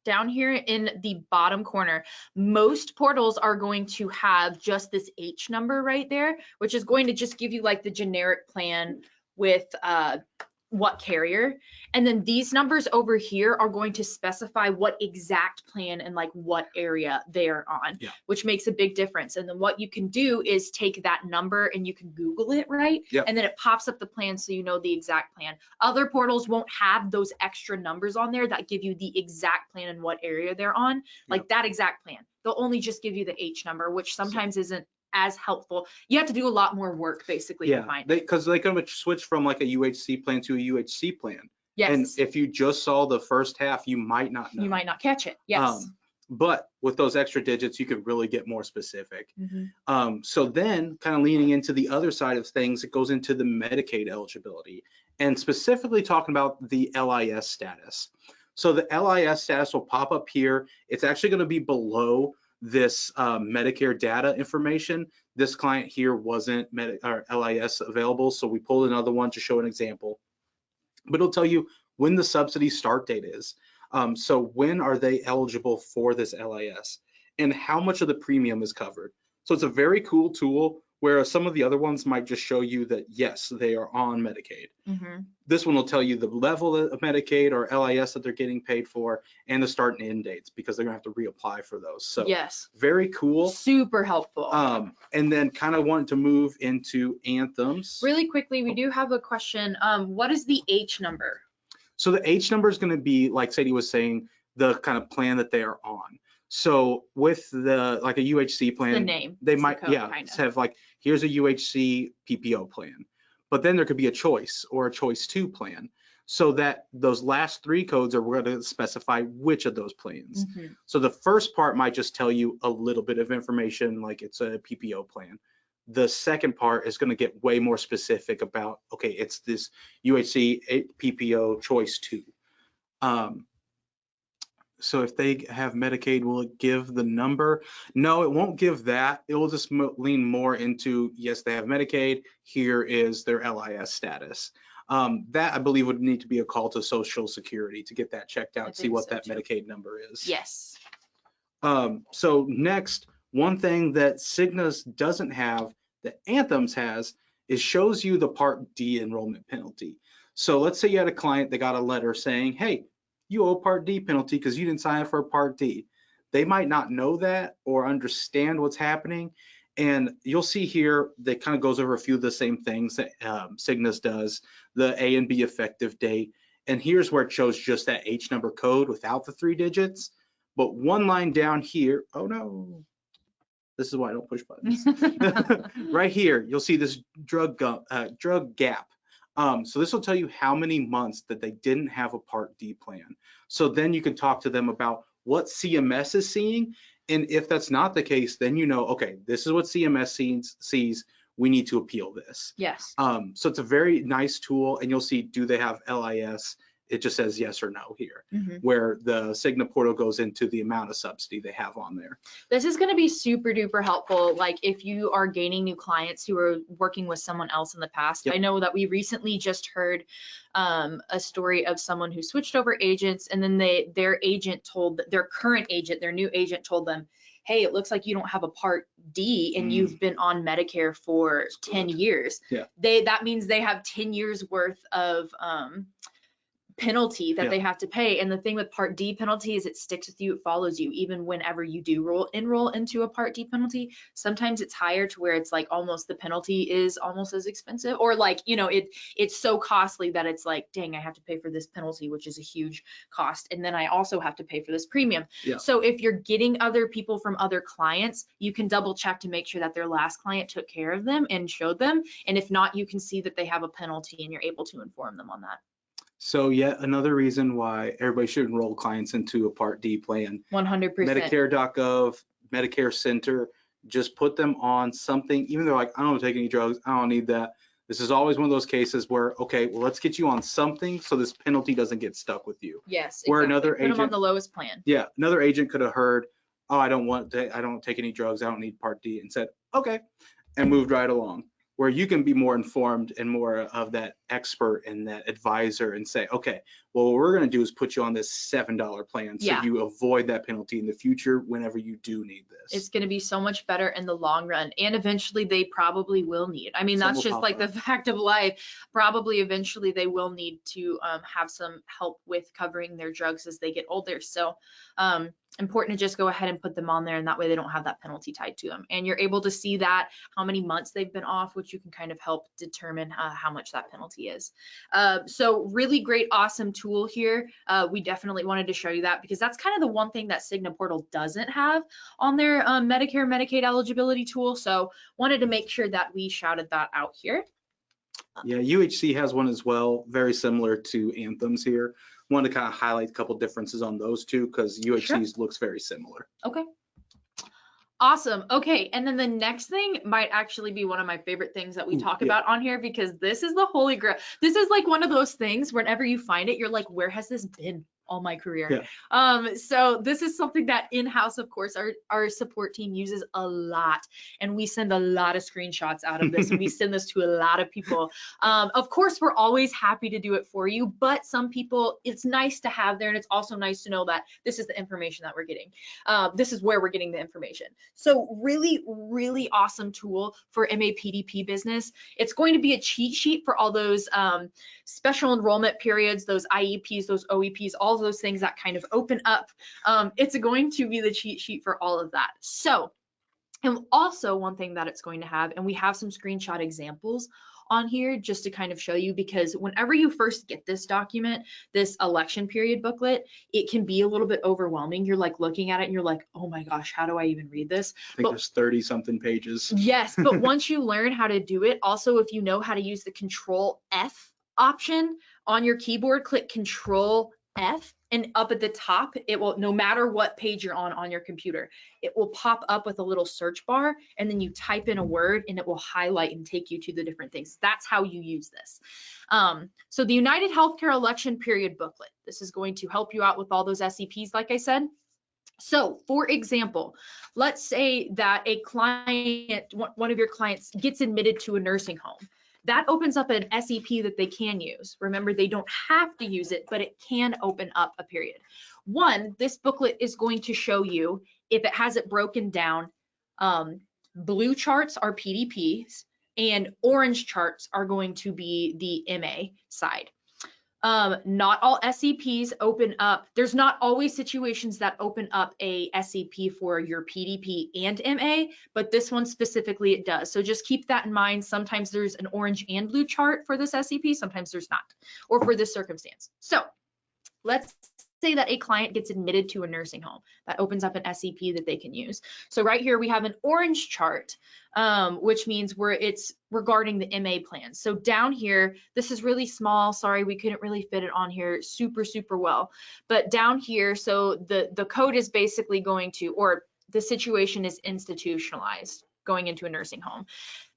down here in the bottom corner, most portals are going to have just this H number right there, which is going to just give you like the generic plan with what carrier. And then these numbers over here are going to specify what exact plan and like what area they are on, which makes a big difference. And then what you can do is take that number and you can Google it, right? And then it pops up the plan so you know the exact plan. Other portals won't have those extra numbers on there that give you the exact plan and what area they're on, like that exact plan. They'll only just give you the H number, which sometimes isn't as helpful. You have to do a lot more work basically to find it. Because they can switch from like a UHC plan to a UHC plan. Yes. And if you just saw the first half, you might not know. You might not catch it. Yes. But with those extra digits, you could really get more specific. So then kind of leaning into the other side of things, it goes into the Medicaid eligibility and specifically talking about the LIS status. So the LIS status will pop up here. It's actually going to be below this Medicare data information. This client here wasn't LIS available, so we pulled another one to show an example. But it'll tell you when the subsidy start date is. So when are they eligible for this LIS and how much of the premium is covered. So it's a very cool tool, where some of the other ones might just show you that, yes, they are on Medicaid. This one will tell you the level of Medicaid or LIS that they're getting paid for and the start and end dates, because they're gonna have to reapply for those. So very cool. Super helpful. And then kind of wanted to move into Anthems. Really quickly, we do have a question. What is the H number? So the H number is gonna be, like Sadie was saying, the kind of plan that they are on. So with like a UHC plan, the name, they might have like, here's a UHC PPO plan, but then there could be a choice or a choice 2 plan. So that those last 3 codes are going to specify which of those plans. So the first part might just tell you a little bit of information, like it's a PPO plan. The second part is going to get way more specific about, okay, it's this UHC PPO choice 2. So if they have Medicaid, will it give the number? No, it won't give that. It will just lean more into, yes, they have Medicaid. Here is their LIS status. That I believe would need to be a call to Social Security to get that checked out, see what that Medicaid number is. Yes. So next, One thing that Cigna's doesn't have that Anthem's has is shows you the Part D enrollment penalty. So let's say you had a client that got a letter saying, hey, you owe a Part D penalty because you didn't sign up for a Part D. They might not know that or understand what's happening. And you'll see here that kind of goes over a few of the same things that Cigna's does, the A and B effective date. And here's where it shows just that H number code without the 3 digits. But one line down here, oh no, this is why I don't push buttons. Right here, you'll see this drug gap. So this will tell you how many months that they didn't have a Part D plan. So then you can talk to them about what CMS is seeing. And if that's not the case, then you know, okay, this is what CMS sees. We need to appeal this. Yes. So it's a very nice tool, and you'll see, do they have LIS? It just says yes or no here, where the Cigna portal goes into the amount of subsidy they have on there. This is going to be super duper helpful. Like if you are gaining new clients who are working with someone else in the past. Yep. I know that we recently just heard a story of someone who switched over agents, and then their agent told their current agent, their new agent told them, hey, it looks like you don't have a Part D and you've been on Medicare for 10 years. Yeah. That means they have 10 years worth of penalty that they have to pay. And the thing with Part D penalty is it sticks with you, it follows you, even whenever you do enroll into a Part D penalty. Sometimes it's higher to where it's like almost the penalty is almost as expensive, or like, you know, it's so costly that it's like, dang, I have to pay for this penalty, which is a huge cost. And then I also have to pay for this premium. Yeah. So if you're getting other people from other clients, you can double check to make sure that their last client took care of them and showed them. And if not, you can see that they have a penalty and you're able to inform them on that. So yet another reason why everybody should enroll clients into a Part D plan. 100%. Medicare.gov, Medicare Center, just put them on something, even though like, I don't want to take any drugs, I don't need that. This is always one of those cases where, okay, well, let's get you on something so this penalty doesn't get stuck with you. Yes, Where exactly. another Put them on agent, the lowest plan. yeah, another agent could have heard, oh, I don't take any drugs, I don't need Part D, and said, okay, and moved right along. Where you can be more informed and more of that expert and that advisor and say, okay, well, what we're going to do is put you on this $7 plan so you avoid that penalty in the future whenever you do need this. It's going to be so much better in the long run, and eventually they probably will need. I mean, that's just like the fact of life. Probably eventually they will need to have some help with covering their drugs as they get older. So important to just go ahead and put them on there, and that way they don't have that penalty tied to them. And you're able to see that how many months they've been off, which you can kind of help determine how much that penalty is. So really great, awesome tool here. We definitely wanted to show you that because that's kind of the one thing that Cigna portal doesn't have on their Medicare, Medicaid eligibility tool. So wanted to make sure that we shouted that out here. Yeah, UHC has one as well, very similar to Anthem's here. Wanted to kind of highlight a couple differences on those two because UHC's looks very similar. Okay. Awesome. Okay. And then the next thing might actually be one of my favorite things that we talk about on here, because this is the holy grail. This is like one of those things whenever you find it, you're like, where has this been all my career? So this is something that in-house, of course, our support team uses a lot, and we send a lot of screenshots out of this and we send this to a lot of people. Of course, we're always happy to do it for you, but some people, it's nice to have there, and it's also nice to know that this is the information that we're getting. This is where we're getting the information. So really, really awesome tool for MAPDP business. It's going to be a cheat sheet for all those special enrollment periods, those IEPs, those OEPs, all of those things that kind of open up. It's going to be the cheat sheet for all of that. So, and also one thing that it's going to have, and we have some screenshot examples on here just to kind of show you, because whenever you first get this document, this election period booklet, it can be a little bit overwhelming. You're like looking at it and you're like, oh my gosh, how do I even read this? I think there's 30 something pages. Yes, but once you learn how to do it, also if you know how to use the Control F option on your keyboard, click Control F, and up at the top, it will, no matter what page you're on your computer, it will pop up with a little search bar, and then you type in a word and it will highlight and take you to the different things. That's how you use this. So the United Healthcare Election Period Booklet, this is going to help you out with all those SEPs, like I said. So for example, let's say that a client, one of your clients gets admitted to a nursing home. That opens up an SEP that they can use. Remember, they don't have to use it, but it can open up a period. One, this booklet is going to show you, if it has it broken down, Blue charts are PDPs, and orange charts are going to be the MA side. Not all SEPs open up. There's not always situations that open up a SEP for your PDP and MA, but this one specifically it does. So just keep that in mind. Sometimes there's an orange and blue chart for this SEP, sometimes there's not, or for this circumstance. So let's say that a client gets admitted to a nursing home. That opens up an SEP that they can use. So right here we have an orange chart, which means it's regarding the MA plan. So down here, this is really small. Sorry, we couldn't really fit it on here super well. But down here, so the code is basically going to, or the situation is institutionalized, going into a nursing home.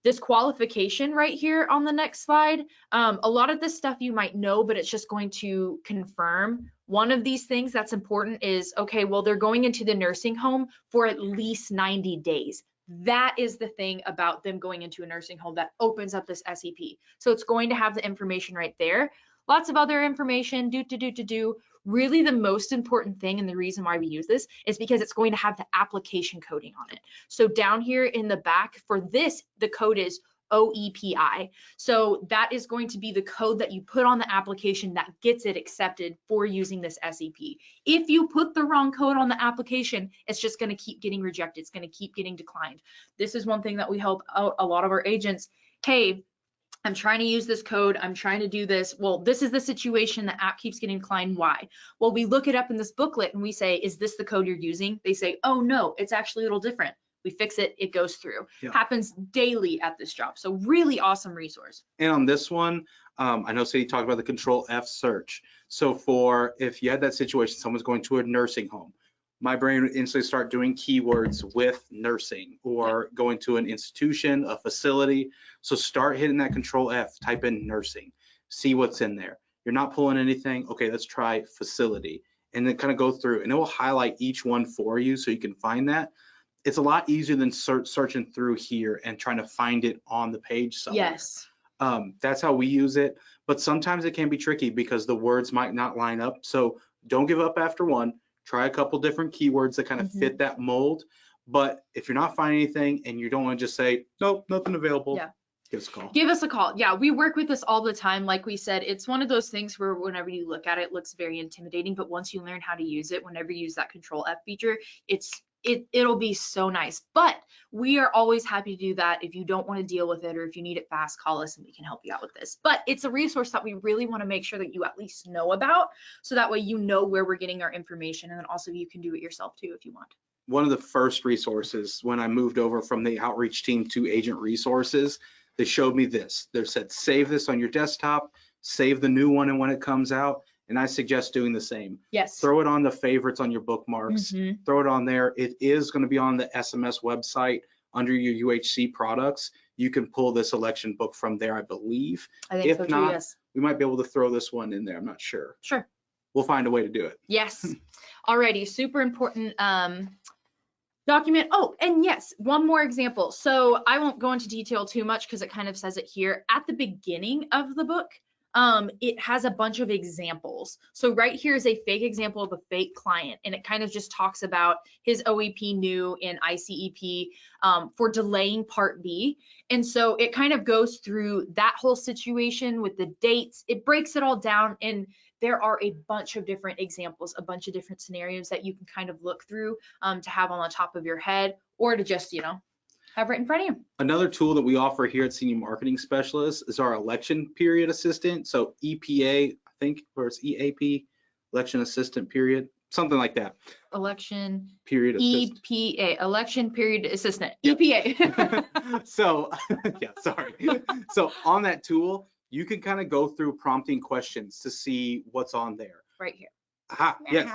This qualification right here on the next slide, a lot of this stuff you might know, but it's just going to confirm. One of these things that's important is, okay, well, they're going into the nursing home for at least 90 days. That is the thing about them going into a nursing home that opens up this SEP. So it's going to have the information right there. Lots of other information, Really the most important thing, and the reason why we use this, is because it's going to have the application coding on it. So down here in the back for this, the code is OEPI. So that is going to be the code that you put on the application that gets it accepted for using this SEP. If you put the wrong code on the application, it's just going to keep getting rejected. It's going to keep getting declined. This is one thing that we help out a lot of our agents. Hey, I'm trying to use this code. I'm trying to do this. Well, this is the situation. The app keeps getting declined. Why? Well, we look it up in this booklet and we say, is this the code you're using? They say, oh no, it's actually a little different. We fix it, it goes through. Yeah. Happens daily at this job. So really awesome resource. And on this one, I know Sadie talked about the Control F search. So for, if you had that situation, someone's going to a nursing home, my brain would instantly start doing keywords with nursing or going to an institution, a facility. So start hitting that Control F, type in nursing, see what's in there. You're not pulling anything. Okay, let's try facility, and then kind of go through, and it will highlight each one for you so you can find that. It's a lot easier than searching through here and trying to find it on the page somewhere. Yes. That's how we use it, but sometimes it can be tricky because the words might not line up. So don't give up after one. Try a couple different keywords that kind of fit that mold. But if you're not finding anything and you don't want to just say, nope, nothing available, give us a call. Give us a call. Yeah, we work with this all the time. Like we said, it's one of those things where whenever you look at it, it looks very intimidating. But once you learn how to use it, whenever you use that Control F feature, it'll be so nice. But we are always happy to do that. If you don't want to deal with it or if you need it fast, call us and we can help you out with this. But it's a resource that we really want to make sure that you at least know about, so that way you know where we're getting our information, and then also you can do it yourself too if you want. One of the first resources when I moved over from the outreach team to agent resources, they showed me this. They said, save this on your desktop, save the new one and when it comes out. And I suggest doing the same. Yes. Throw it on the favorites on your bookmarks. Throw it on there. It is going to be on the SMS website under your UHC products. You can pull this election book from there, I believe. I think if so too, not, yes. We might be able to throw this one in there. I'm not sure. Sure. We'll find a way to do it. Yes. Alrighty, super important document. Oh, and yes, one more example. So I won't go into detail too much because it kind of says it here. At the beginning of the book, it has a bunch of examples. So right here is a fake example of a fake client, and it kind of just talks about his OEP new and ICEP for delaying Part B. And so it kind of goes through that whole situation with the dates. It breaks it all down, and there are a bunch of different examples, a bunch of different scenarios that you can kind of look through to have on the top of your head, or to just, have right in front of you. Another tool that we offer here at Senior Marketing Specialists is our election period assistant. So EPA, I think, or it's EAP, election assistant period, something like that. Election period assistant. EPA, election period assistant, yep. EPA. So, yeah, sorry. So on that tool, you can kind of go through prompting questions to see what's on there. Right here. Aha, yes.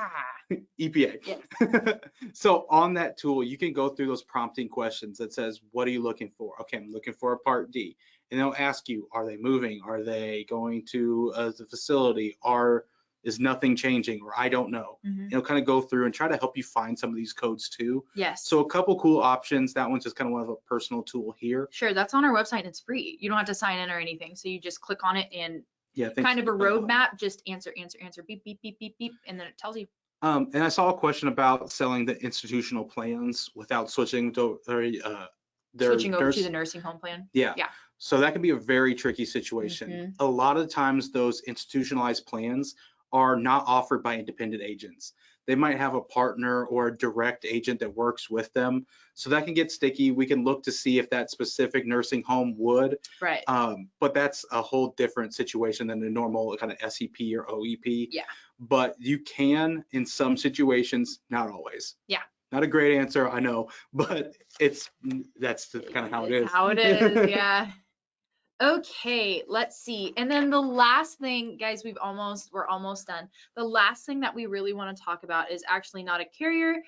EPA. Yes. So on that tool, you can go through those prompting questions that says, what are you looking for? Okay, I'm looking for a Part D. And they'll ask you, are they moving? Are they going to the facility? Is nothing changing? Or I don't know. It'll kind of go through and try to help you find some of these codes too. Yes. So a couple cool options. That one's just kind of one of a personal tool here. Sure, that's on our website and it's free. You don't have to sign in or anything. So you just click on it and yeah, kind of a roadmap, just answer, beep, beep, beep, beep, beep, and then it tells you. And I saw a question about selling the institutional plans without switching to their Switching over to nurse. the nursing home plan. Yeah. Yeah. So that can be a very tricky situation. A lot of times those institutionalized plans are not offered by independent agents. They might have a partner or a direct agent that works with them. So that can get sticky. We can look to see if that specific nursing home would. Right. But that's a whole different situation than the normal kind of SEP or OEP. Yeah. But you can in some situations, not always. Yeah. Not a great answer, I know, but that's kind of how it is. How it is, yeah. Okay, let's see. And then the last thing, guys, we're almost done. The last thing that we really want to talk about is actually not a carrier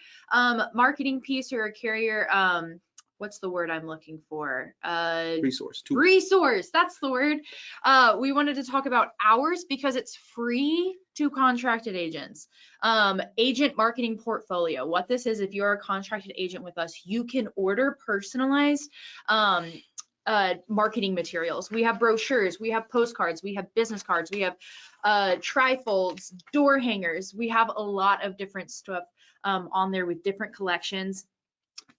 marketing piece or a carrier, what's the word I'm looking for? Resource. Resource, that's the word. We wanted to talk about ours because it's free to contracted agents. Agent marketing portfolio. What this is, if you're a contracted agent with us, you can order personalized marketing materials. We have brochures, we have postcards, we have business cards, we have trifolds, door hangers. We have a lot of different stuff on there with different collections.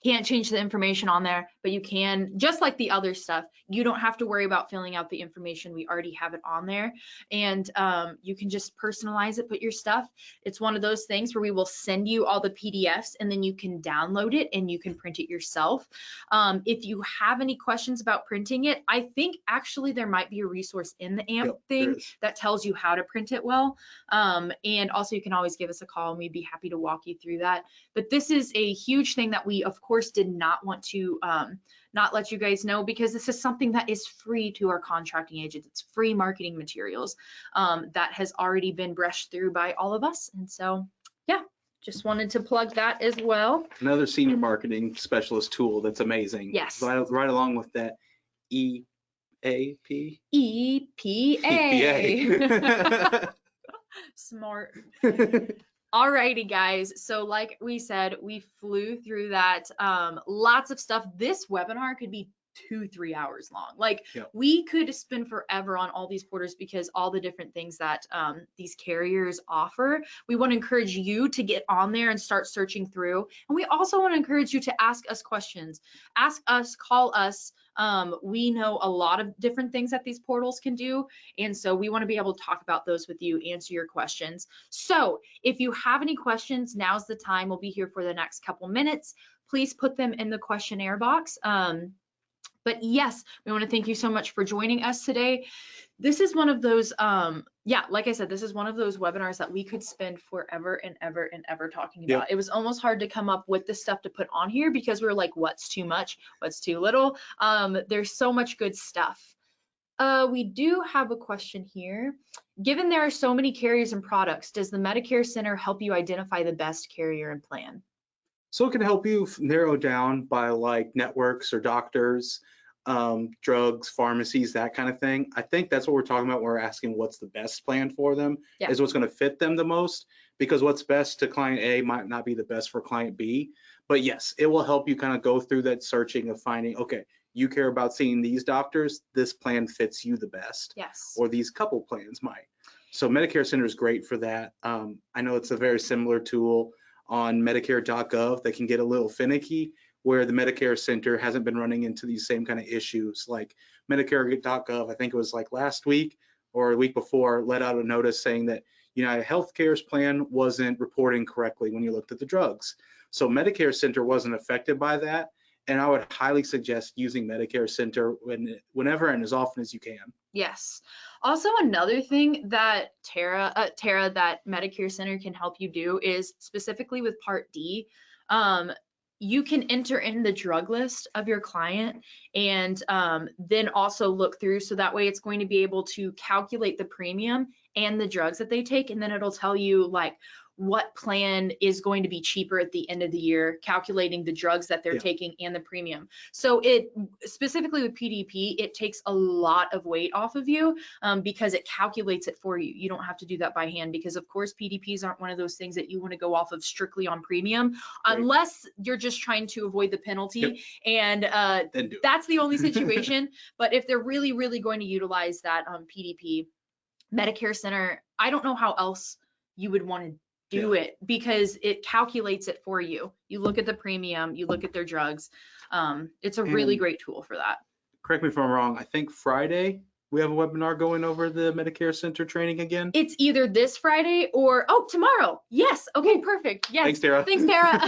Can't change the information on there, but you can, just like the other stuff, you don't have to worry about filling out the information. We already have it on there, and you can just personalize it, put your stuff. It's one of those things where we will send you all the PDFs and then you can download it and you can print it yourself. If you have any questions about printing it, I think actually there might be a resource in the AMP thing that tells you how to print it well. And also you can always give us a call and we'd be happy to walk you through that. But this is a huge thing that we, of course, did not want to not let you guys know, because this is something that is free to our contracting agents. It's free marketing materials that has already been brushed through by all of us. And so, yeah, just wanted to plug that as well. Another senior marketing specialist tool that's amazing. Yes. Right along with that EAP. EPA. Smart. Alrighty, guys. So like we said, we flew through that. Lots of stuff. This webinar could be 2-3 hours long. Like we could spend forever on all these portals because all the different things that these carriers offer. We want to encourage you to get on there and start searching through. And we also want to encourage you to ask us questions. Ask us, call us. We know a lot of different things that these portals can do. And so we want to be able to talk about those with you, answer your questions. So if you have any questions, now's the time. We'll be here for the next couple minutes. Please put them in the questionnaire box. But yes, we want to thank you so much for joining us today. This is one of those, like I said, this is one of those webinars that we could spend forever and ever and ever talking about. It was almost hard to come up with the stuff to put on here because we were like, what's too much? What's too little? There's so much good stuff. We do have a question here. Given there are so many carriers and products, does the Medicare Center help you identify the best carrier and plan? So it can help you narrow down by like networks or doctors, drugs, pharmacies, that kind of thing. I think that's what we're talking about when we're asking what's the best plan for them, is what's going to fit them the most, because what's best to client A might not be the best for client B. But yes, it will help you kind of go through that searching of finding, okay, you care about seeing these doctors, this plan fits you the best. Yes. Or these couple plans might. So Medicare Center is great for that. I know it's a very similar tool on Medicare.gov that can get a little finicky, where the Medicare Center hasn't been running into these same kind of issues. Like Medicare.gov, I think it was like last week or a week before, let out a notice saying that United Healthcare's plan wasn't reporting correctly when you looked at the drugs. So Medicare Center wasn't affected by that. And I would highly suggest using Medicare Center whenever and as often as you can. Yes. Also, another thing that Tara, that Medicare Center can help you do is specifically with Part D. You can enter in the drug list of your client and then also look through. So that way it's going to be able to calculate the premium and the drugs that they take. And then it'll tell you like what plan is going to be cheaper at the end of the year, calculating the drugs that they're taking and the premium. So it specifically with PDP, it takes a lot of weight off of you because it calculates it for you. You don't have to do that by hand because of course PDPs aren't one of those things that you want to go off of strictly on premium unless you're just trying to avoid the penalty. And that's the only situation. But if they're really, really going to utilize that PDP, Medicare Center, I don't know how else you would want to do it, because it calculates it for you. You look at the premium, you look at their drugs. It's a really great tool for that. Correct me if I'm wrong, I think Friday we have a webinar going over the Medicare Center training again. It's either this Friday or, oh, tomorrow. Yes. Okay, perfect. Yes. Thanks, Tara. Thanks, Tara.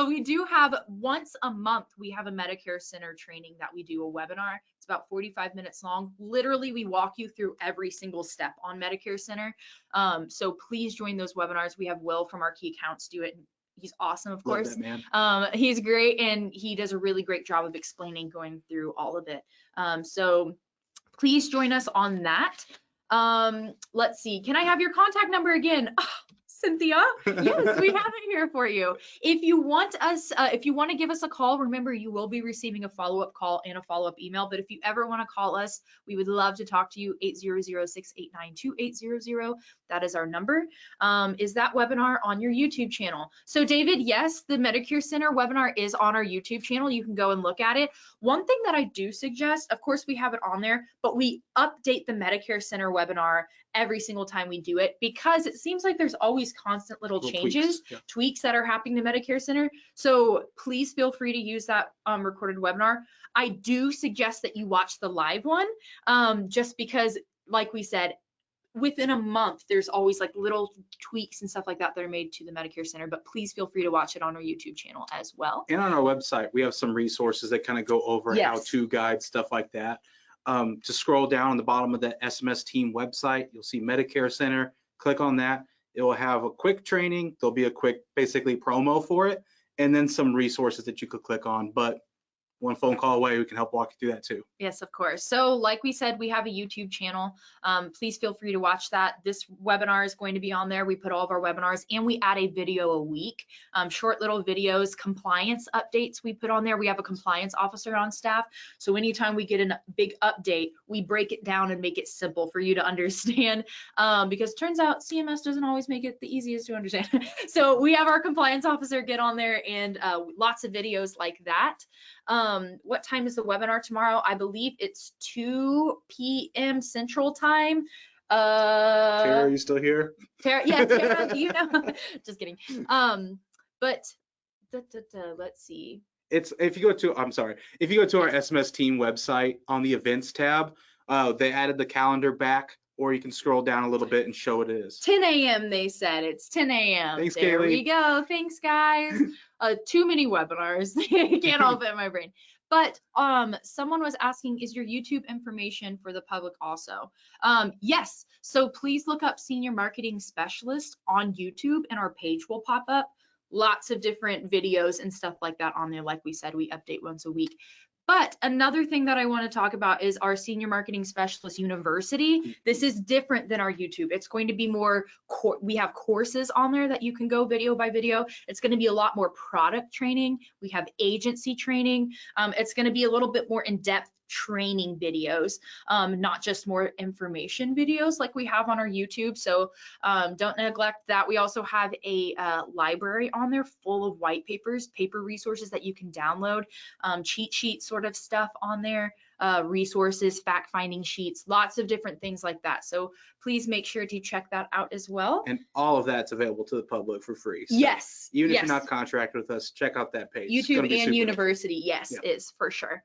We do have once a month, we have a Medicare Center training that we do a webinar. It's about 45 minutes long. Literally, we walk you through every single step on Medicare Center. So please join those webinars. We have Will from our key accounts do it. He's awesome, of course. Love that, man. He's great, and he does a really great job of explaining, going through all of it. So please join us on that. Let's see. Can I have your contact number again? Oh, Cynthia? Yes, we have it here for you. If you want us, if you want to give us a call, remember you will be receiving a follow-up call and a follow-up email. But if you ever want to call us, we would love to talk to you. 800-689-2800. That is our number. Is that webinar on your YouTube channel? So David, yes, the Medicare Center webinar is on our YouTube channel. You can go and look at it. One thing that I do suggest, of course we have it on there, but we update the Medicare Center webinar every single time we do it, because it seems like there's always constant little changes, tweaks that are happening to Medicare Center. So please feel free to use that recorded webinar. I do suggest that you watch the live one, just because, like we said, within a month, there's always like little tweaks and stuff like that that are made to the Medicare Center, but please feel free to watch it on our YouTube channel as well. And on our website, we have some resources that kind of go over how-to guides, stuff like that. To scroll down on the bottom of the SMS team website, you'll see Medicare Center. Click on that. It will have a quick training. There'll be a quick, basically, promo for it, and then some resources that you could click on. But one phone call away, we can help walk you through that too. Yes, of course. So like we said, we have a YouTube channel. Please feel free to watch that. This webinar is going to be on there. We put all of our webinars, and we add a video a week, short little videos, compliance updates we put on there. We have a compliance officer on staff. So anytime we get a big update, we break it down and make it simple for you to understand, because it turns out CMS doesn't always make it the easiest to understand. So we have our compliance officer get on there, and lots of videos like that. What time is the webinar tomorrow? I believe it's 2 p.m. Central Time. Tara, are you still here? Tara, yeah, Tara, you know, just kidding. But let's see. It's if you go to our SMS team website on the events tab, they added the calendar back, or you can scroll down a little bit and show what it is. 10 a.m. they said. It's 10 a.m. Thanks, there Kaylee. we go. Thanks, guys. Too many webinars. Can't all fit in my brain. But someone was asking, is your YouTube information for the public also? Yes. So please look up Senior Marketing Specialist on YouTube, and our page will pop up. Lots of different videos and stuff like that on there. Like we said, we update once a week. But another thing that I want to talk about is our Senior Marketing Specialist University. This is different than our YouTube. It's going to be more, we have courses on there that you can go video by video. It's going to be a lot more product training. We have agency training. It's going to be a little bit more in-depth training videos, not just more information videos like we have on our YouTube. So don't neglect that. We also have a library on there full of white papers, paper resources that you can download, cheat sheet sort of stuff on there, resources, fact finding sheets, lots of different things like that. So please make sure to check that out as well. And all of that's available to the public for free. So yes. Even if yes. you're not contracted with us, check out that page. YouTube and University, yes, yeah. is for sure.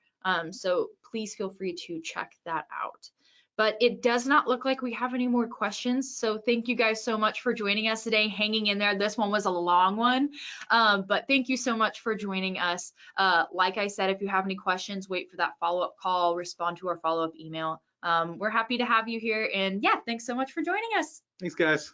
So please feel free to check that out. But it does not look like we have any more questions. So thank you guys so much for joining us today, hanging in there. This one was a long one, but thank you so much for joining us. Like I said, if you have any questions, wait for that follow-up call, respond to our follow-up email. We're happy to have you here. And yeah, thanks so much for joining us. Thanks, guys.